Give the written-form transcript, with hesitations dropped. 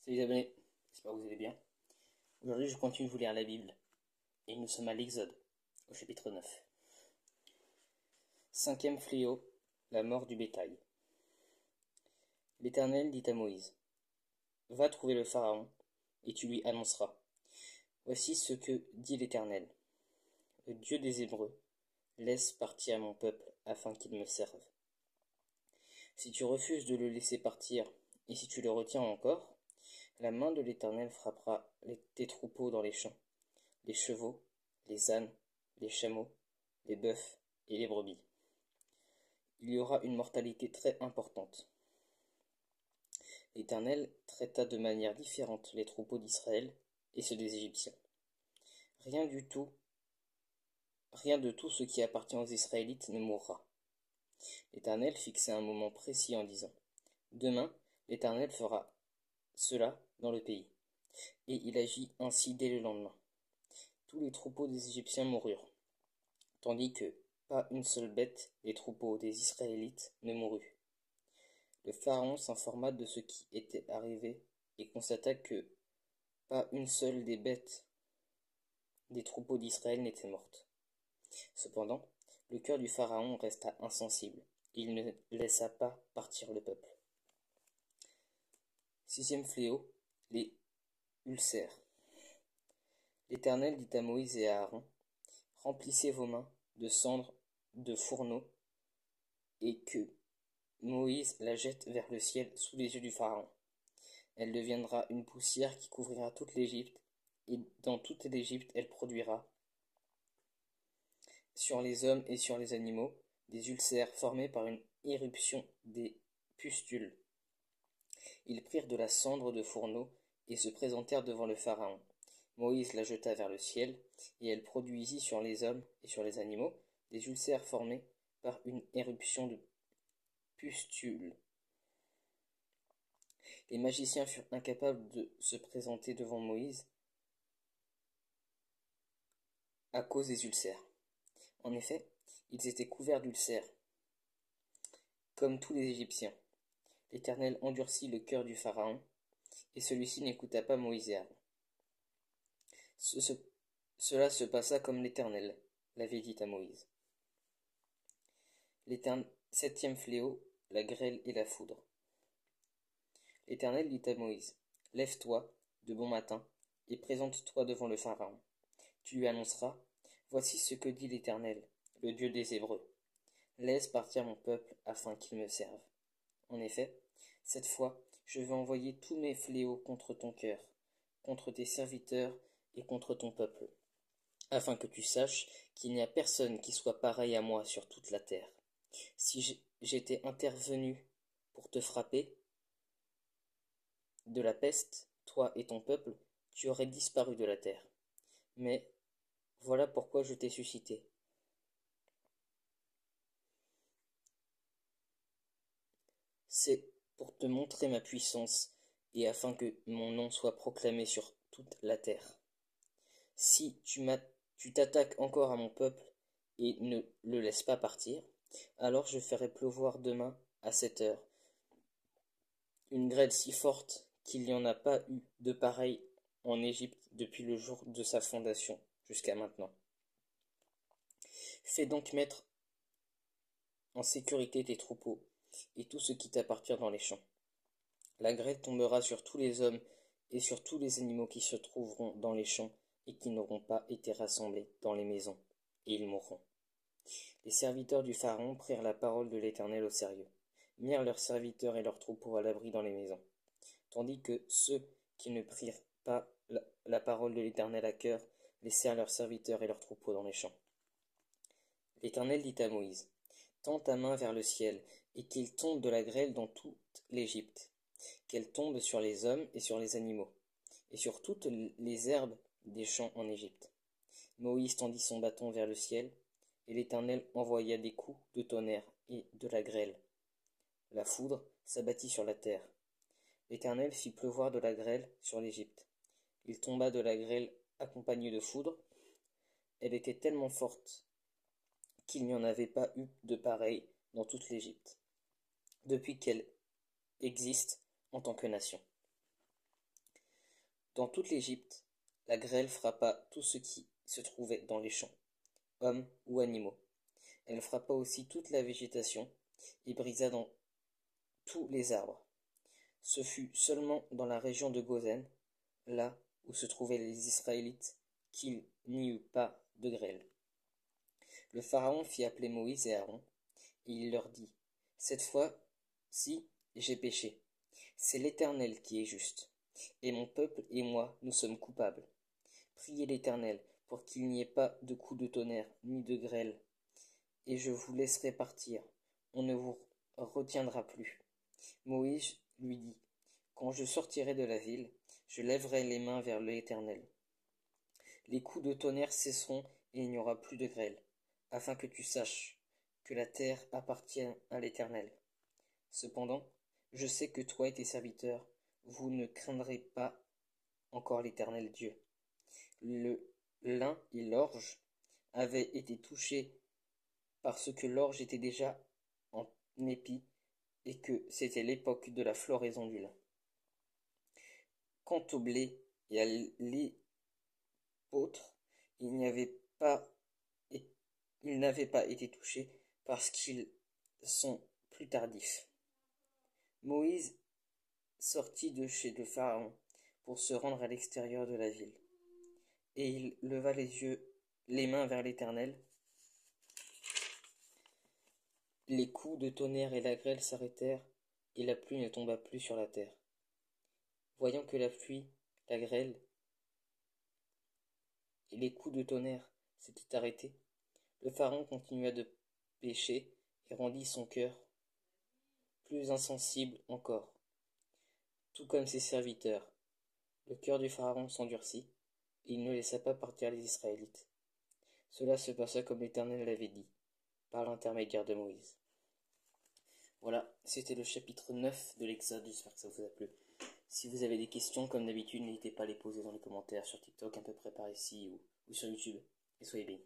Salut les abonnés, j'espère que vous allez bien. Aujourd'hui je continue de vous lire la Bible, et nous sommes à l'Exode, au chapitre 9. Cinquième fléau, la mort du bétail. L'Éternel dit à Moïse, va trouver le Pharaon, et tu lui annonceras. Voici ce que dit l'Éternel, le Dieu des Hébreux, laisse partir mon peuple afin qu'il me serve. Si tu refuses de le laisser partir, et si tu le retiens encore, la main de l'Éternel frappera tes troupeaux dans les champs, les chevaux, les ânes, les chameaux, les bœufs et les brebis. Il y aura une mortalité très importante. L'Éternel traita de manière différente les troupeaux d'Israël et ceux des Égyptiens. Rien de tout ce qui appartient aux Israélites ne mourra. L'Éternel fixait un moment précis en disant, demain, l'Éternel fera cela dans le pays. Et il agit ainsi dès le lendemain. Tous les troupeaux des Égyptiens moururent, tandis que pas une seule bête des troupeaux des Israélites ne mourut. Le Pharaon s'informa de ce qui était arrivé et constata que pas une seule des bêtes des troupeaux d'Israël n'était morte. Cependant, le cœur du Pharaon resta insensible, et il ne laissa pas partir le peuple. Sixième fléau, les ulcères. L'Éternel dit à Moïse et à Aaron, remplissez vos mains de cendres de fourneau, et que Moïse la jette vers le ciel sous les yeux du Pharaon. Elle deviendra une poussière qui couvrira toute l'Égypte, et dans toute l'Égypte elle produira, sur les hommes et sur les animaux, des ulcères formés par une éruption des pustules. Ils prirent de la cendre de fourneau et se présentèrent devant le Pharaon. Moïse la jeta vers le ciel, et elle produisit sur les hommes et sur les animaux des ulcères formés par une éruption de pustules. Les magiciens furent incapables de se présenter devant Moïse à cause des ulcères. En effet, ils étaient couverts d'ulcères, comme tous les Égyptiens. L'Éternel endurcit le cœur du Pharaon, et celui-ci n'écouta pas Moïse et Aaron. Cela se passa comme l'Éternel l'avait dit à Moïse. Septième fléau, la grêle et la foudre. L'Éternel dit à Moïse, lève-toi de bon matin, et présente-toi devant le Pharaon. Tu lui annonceras, voici ce que dit l'Éternel, le Dieu des Hébreux. Laisse partir mon peuple afin qu'il me serve. En effet, cette fois, je vais envoyer tous mes fléaux contre ton cœur, contre tes serviteurs et contre ton peuple, afin que tu saches qu'il n'y a personne qui soit pareil à moi sur toute la terre. Si j'étais intervenu pour te frapper de la peste, toi et ton peuple, tu aurais disparu de la terre. Mais voilà pourquoi je t'ai suscité. C'est pour te montrer ma puissance et afin que mon nom soit proclamé sur toute la terre. Si tu t'attaques encore à mon peuple et ne le laisses pas partir, alors je ferai pleuvoir demain à cette heure une grêle si forte qu'il n'y en a pas eu de pareille en Égypte depuis le jour de sa fondation jusqu'à maintenant. Fais donc mettre en sécurité tes troupeaux et tout ce qui t'appartient dans les champs. La grêle tombera sur tous les hommes et sur tous les animaux qui se trouveront dans les champs et qui n'auront pas été rassemblés dans les maisons, et ils mourront. Les serviteurs du Pharaon prirent la parole de l'Éternel au sérieux, mirent leurs serviteurs et leurs troupeaux à l'abri dans les maisons, tandis que ceux qui ne prirent pas la parole de l'Éternel à cœur laissèrent leurs serviteurs et leurs troupeaux dans les champs. L'Éternel dit à Moïse, tends ta main vers le ciel, et qu'il tombe de la grêle dans toute l'Égypte, qu'elle tombe sur les hommes et sur les animaux, et sur toutes les herbes des champs en Égypte. Moïse tendit son bâton vers le ciel, et l'Éternel envoya des coups de tonnerre et de la grêle. La foudre s'abattit sur la terre. L'Éternel fit pleuvoir de la grêle sur l'Égypte. Il tomba de la grêle accompagnée de foudre. Elle était tellement forte qu'il n'y en avait pas eu de pareille dans toute l'Égypte, depuis qu'elle existe en tant que nation. Dans toute l'Égypte, la grêle frappa tout ce qui se trouvait dans les champs, hommes ou animaux. Elle frappa aussi toute la végétation et brisa dans tous les arbres. Ce fut seulement dans la région de Gozen, là où se trouvaient les Israélites, qu'il n'y eut pas de grêle. Le pharaon fit appeler Moïse et Aaron, et il leur dit, cette fois-ci j'ai péché. C'est l'Éternel qui est juste, et mon peuple et moi nous sommes coupables. Priez l'Éternel pour qu'il n'y ait pas de coups de tonnerre ni de grêle, et je vous laisserai partir. On ne vous retiendra plus. Moïse lui dit, quand je sortirai de la ville, je lèverai les mains vers l'Éternel. Les coups de tonnerre cesseront et il n'y aura plus de grêle, afin que tu saches que la terre appartient à l'Éternel. Cependant, je sais que toi et tes serviteurs, vous ne craindrez pas encore l'Éternel Dieu. Le lin et l'orge avaient été touchés parce que l'orge était déjà en épi et que c'était l'époque de la floraison du lin. Quant au blé et à l'épeautre, ils n'avaient pas été touchés parce qu'ils sont plus tardifs. Moïse sortit de chez le Pharaon pour se rendre à l'extérieur de la ville. Et il leva les mains vers l'Éternel. Les coups de tonnerre et la grêle s'arrêtèrent, et la pluie ne tomba plus sur la terre. Voyant que la pluie, la grêle et les coups de tonnerre s'étaient arrêtés, le Pharaon continua de pécher et rendit son cœur plus insensible encore, tout comme ses serviteurs. Le cœur du Pharaon s'endurcit, et il ne laissa pas partir les Israélites. Cela se passa comme l'Éternel l'avait dit, par l'intermédiaire de Moïse. Voilà, c'était le chapitre 9 de l'Exode, j'espère que ça vous a plu. Si vous avez des questions, comme d'habitude, n'hésitez pas à les poser dans les commentaires sur TikTok, à peu près par ici, ou sur YouTube, et soyez bénis.